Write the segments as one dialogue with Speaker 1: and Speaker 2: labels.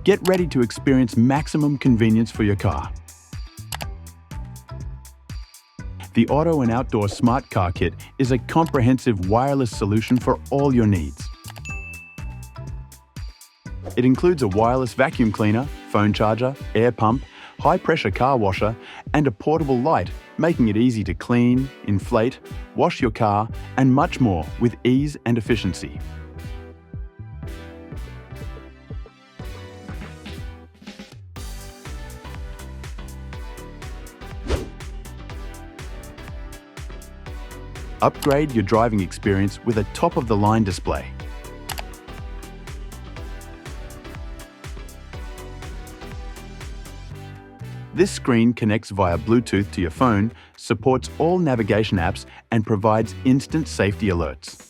Speaker 1: Get ready to experience maximum convenience for your car. The Auto and Outdoor Smart Car Kit is a comprehensive wireless solution for all your needs. It includes a wireless vacuum cleaner, phone charger, air pump, high-pressure car washer, and a portable light, making it easy to clean, inflate, wash your car, and much more with ease and efficiency. Upgrade your driving experience with a top-of-the-line display. This screen connects via Bluetooth to your phone, supports all navigation apps, and provides instant safety alerts.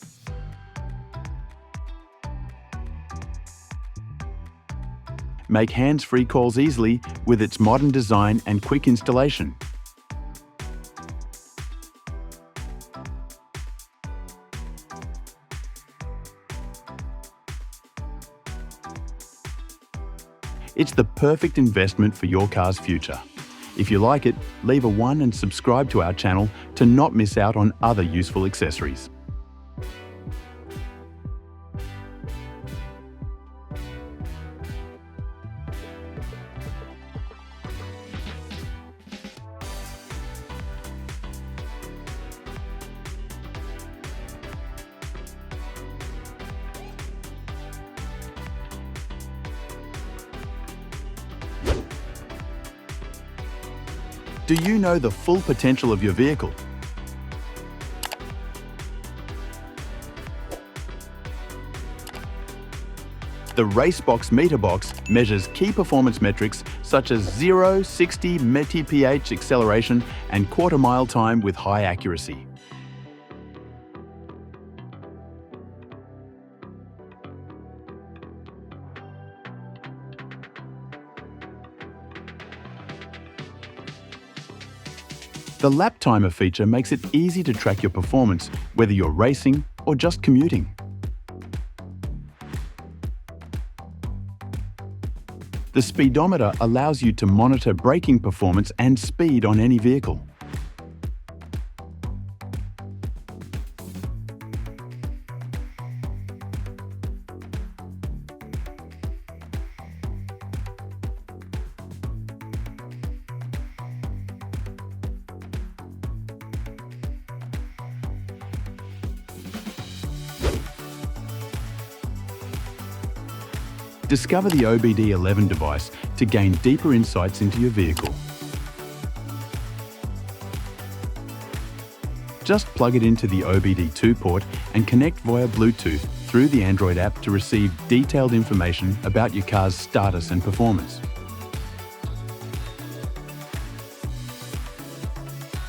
Speaker 1: Make hands-free calls easily with its modern design and quick installation. It's the perfect investment for your car's future. If you like it, leave a 1 and subscribe to our channel to not miss out on other useful accessories. Do you know the full potential of your vehicle? The racebox meter box measures key performance metrics such as 0-60 mph acceleration and quarter-mile time with high accuracy. The lap timer feature makes it easy to track your performance, whether you're racing or just commuting. The speedometer allows you to monitor braking performance and speed on any vehicle. Discover the obdeleven device to gain deeper insights into your vehicle. Just plug it into the OBD2 port and connect via Bluetooth through the Android app to receive detailed information about your car's status and performance.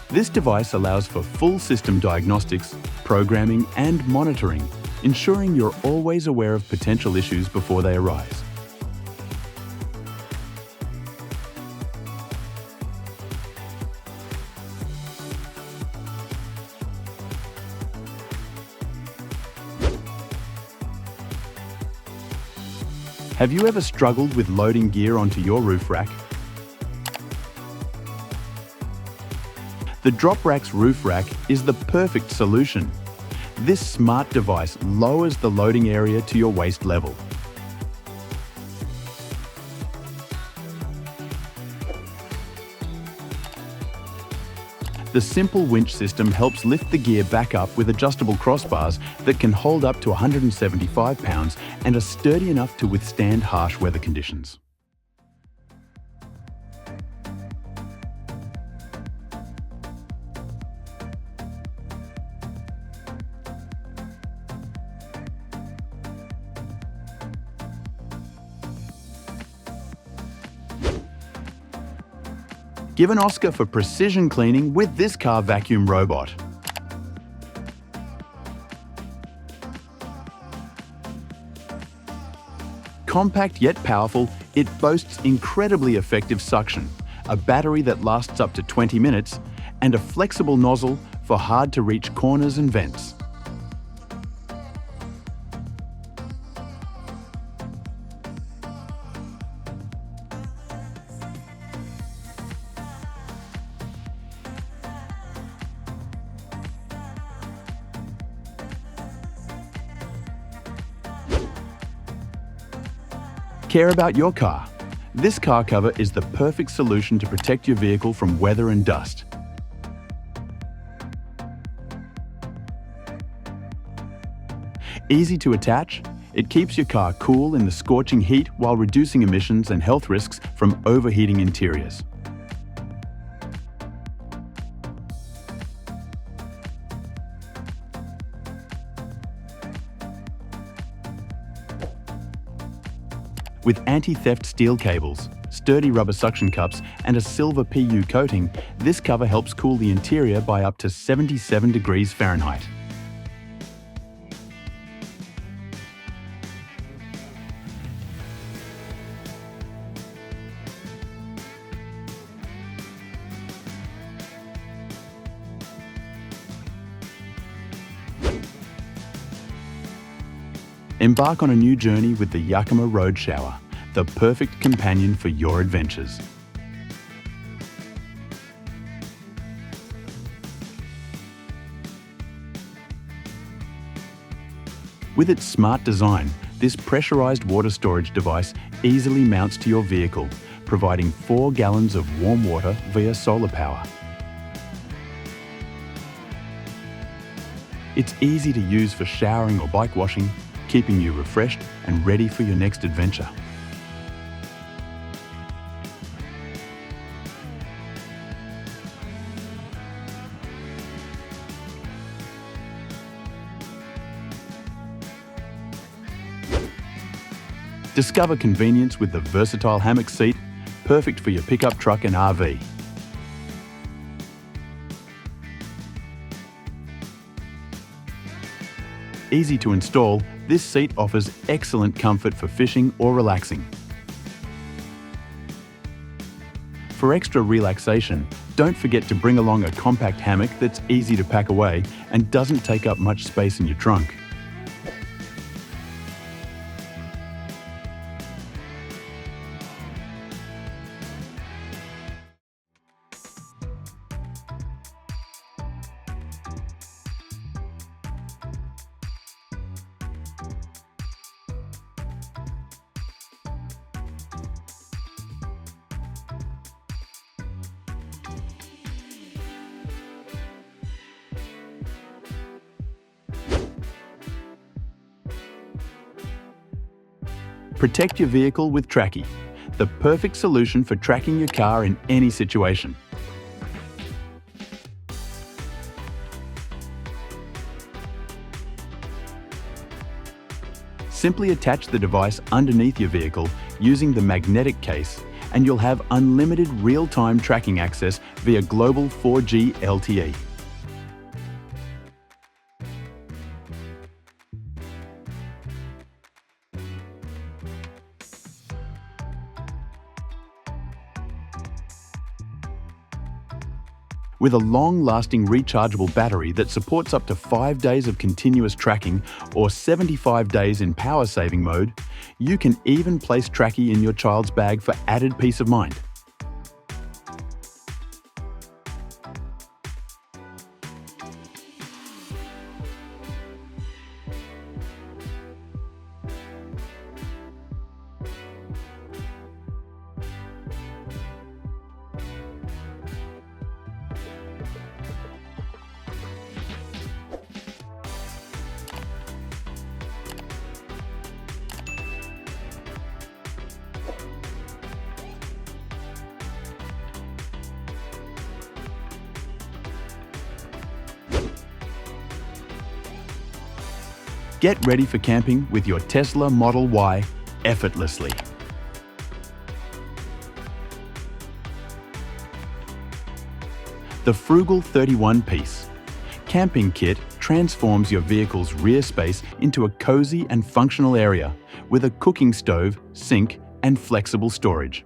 Speaker 1: This device allows for full system diagnostics, programming and monitoring, ensuring you're always aware of potential issues before they arise. Have you ever struggled with loading gear onto your roof rack? The dropracks roof rack is the perfect solution. This smart device lowers the loading area to your waist level. The simple winch system helps lift the gear back up with adjustable crossbars that can hold up to 175 pounds and are sturdy enough to withstand harsh weather conditions. Give an Oscar for precision cleaning with this car vacuum robot. Compact yet powerful, it boasts incredibly effective suction, a battery that lasts up to 20 minutes, and a flexible nozzle for hard-to-reach corners and vents. Care about your car? This car cover is the perfect solution to protect your vehicle from weather and dust. Easy to attach, it keeps your car cool in the scorching heat while reducing emissions and health risks from overheating interiors. With anti-theft steel cables, sturdy rubber suction cups and a silver PU coating, this cover helps cool the interior by up to 77 degrees Fahrenheit. Embark on a new journey with the Yakima Roadshower, the perfect companion for your adventures. With its smart design, this pressurized water storage device easily mounts to your vehicle, providing 4 gallons of warm water via solar power. It's easy to use for showering or bike washing, keeping you refreshed and ready for your next adventure. Discover convenience with the versatile hammock seat, perfect for your pickup truck and RV. Easy to install, this seat offers excellent comfort for fishing or relaxing. For extra relaxation, don't forget to bring along a compact hammock that's easy to pack away and doesn't take up much space in your trunk. Protect your vehicle with Tracki, the perfect solution for tracking your car in any situation. Simply attach the device underneath your vehicle using the magnetic case, and you'll have unlimited real-time tracking access via global 4G LTE. With a long-lasting rechargeable battery that supports up to 5 days of continuous tracking or 75 days in power-saving mode, you can even place Tracki in your child's bag for added peace of mind. Get ready for camping with your Tesla Model Y effortlessly. The Frugal 31-piece camping kit transforms your vehicle's rear space into a cozy and functional area with a cooking stove, sink, and flexible storage.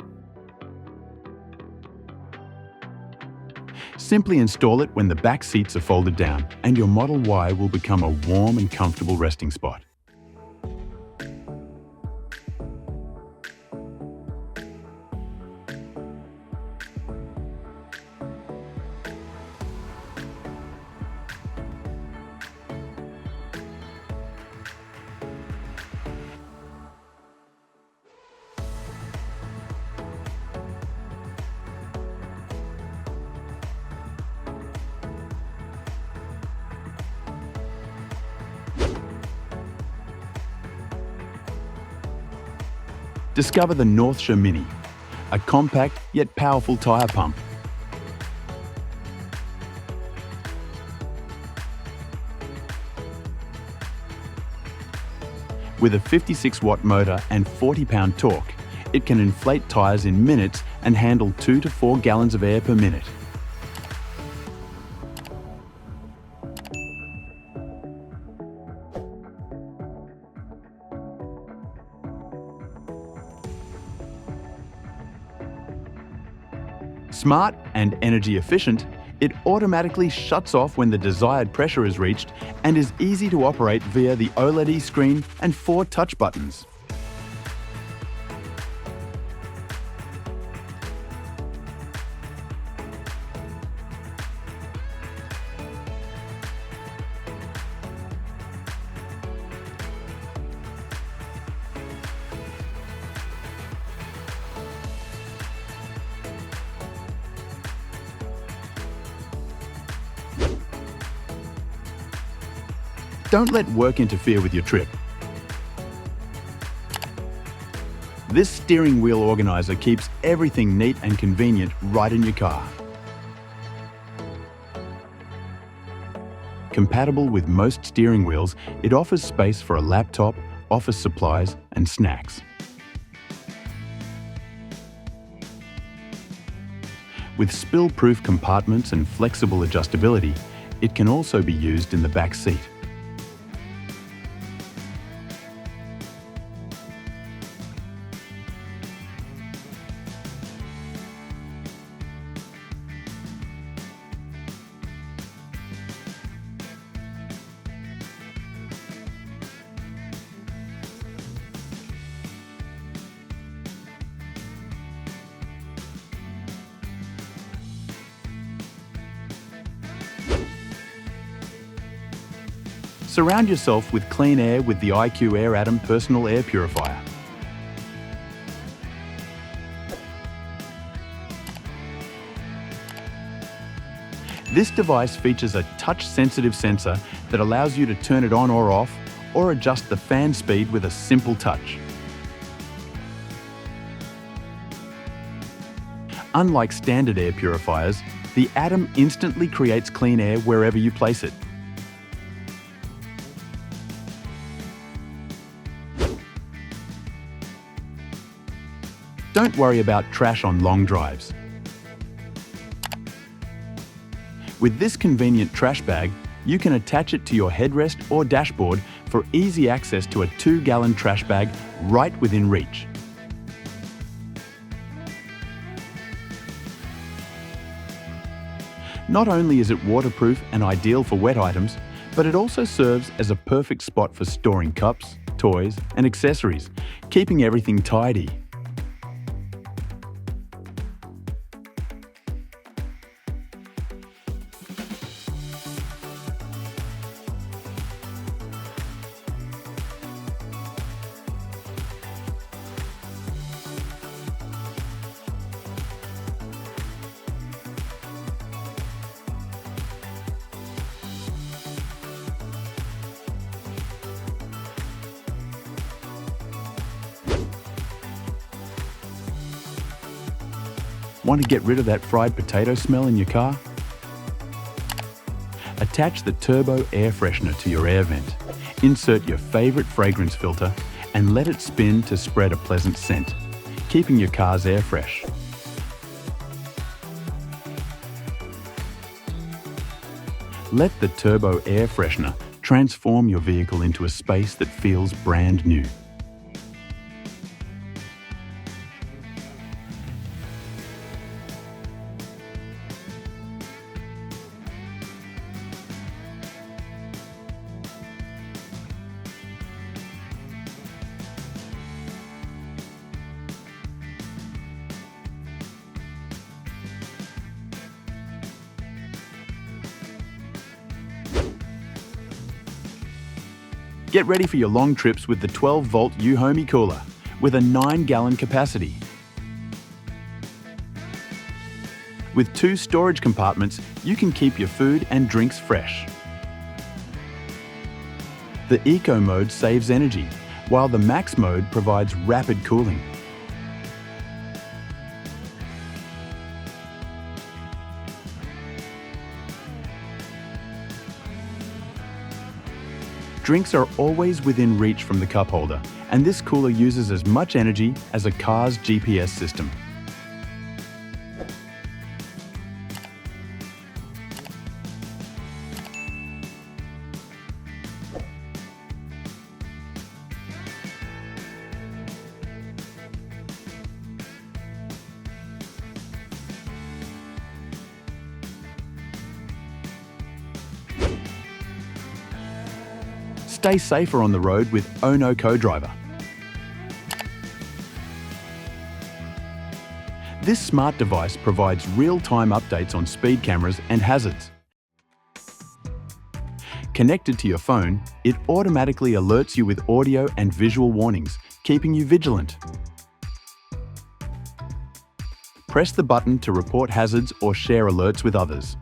Speaker 1: Simply install it when the back seats are folded down, and your Model Y will become a warm and comfortable resting spot. Discover the Norshire Mini, a compact yet powerful tyre pump. With a 56-watt motor and 40-pound torque, it can inflate tyres in minutes and handle 2 to 4 gallons of air per minute. Smart and energy efficient, it automatically shuts off when the desired pressure is reached and is easy to operate via the OLED screen and 4 touch buttons. Don't let work interfere with your trip. This steering wheel organizer keeps everything neat and convenient right in your car. Compatible with most steering wheels, it offers space for a laptop, office supplies, and snacks. With spill-proof compartments and flexible adjustability, it can also be used in the back seat. Surround yourself with clean air with the IQ Air Atom Personal Air Purifier. This device features a touch-sensitive sensor that allows you to turn it on or off, or adjust the fan speed with a simple touch. Unlike standard air purifiers, the Atom instantly creates clean air wherever you place it. Don't worry about trash on long drives. With this convenient trash bag, you can attach it to your headrest or dashboard for easy access to a 2-gallon trash bag right within reach. Not only is it waterproof and ideal for wet items, but it also serves as a perfect spot for storing cups, toys, and accessories, keeping everything tidy. Want to get rid of that fried potato smell in your car? Attach the turbo air freshener to your air vent. Insert your favourite fragrance filter and let it spin to spread a pleasant scent, keeping your car's air fresh. Let the turbo air freshener transform your vehicle into a space that feels brand new. Get ready for your long trips with the 12-volt euhomy cooler with a 9-gallon capacity. With 2 storage compartments, you can keep your food and drinks fresh. The Eco mode saves energy, while the Max mode provides rapid cooling, Drinks are always within reach from the cup holder, and this cooler uses as much energy as a car's GPS system. Stay safer on the road with Ono Co-Driver. This smart device provides real-time updates on speed cameras and hazards. Connected to your phone, it automatically alerts you with audio and visual warnings, keeping you vigilant. Press the button to report hazards or share alerts with others.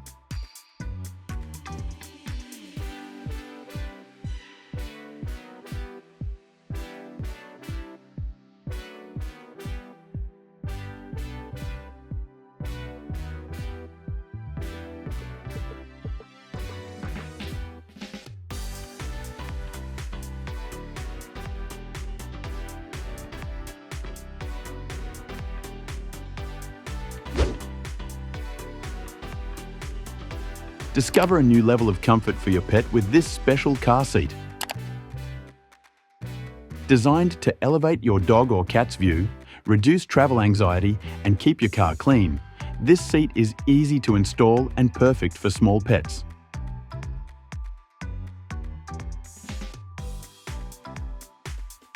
Speaker 1: Discover a new level of comfort for your pet with this special car seat. Designed to elevate your dog or cat's view, reduce travel anxiety, and keep your car clean, this seat is easy to install and perfect for small pets.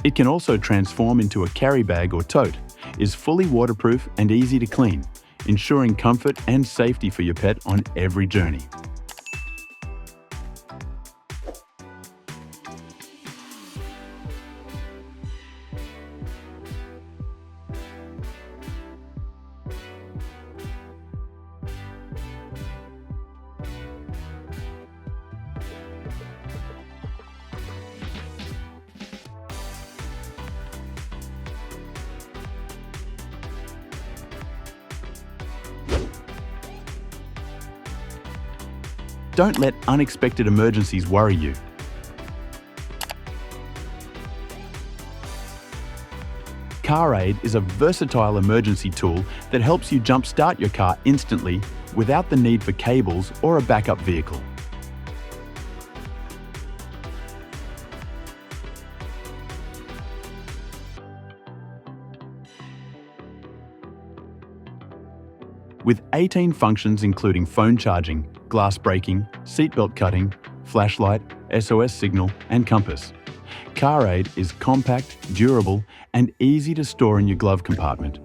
Speaker 1: It can also transform into a carry bag or tote, is fully waterproof and easy to clean, ensuring comfort and safety for your pet on every journey. Don't let unexpected emergencies worry you. Caraide is a versatile emergency tool that helps you jump-start your car instantly without the need for cables or a backup vehicle. With 18 functions including phone charging, glass breaking, seatbelt cutting, flashlight, SOS signal, and compass, Caraide is compact, durable, and easy to store in your glove compartment.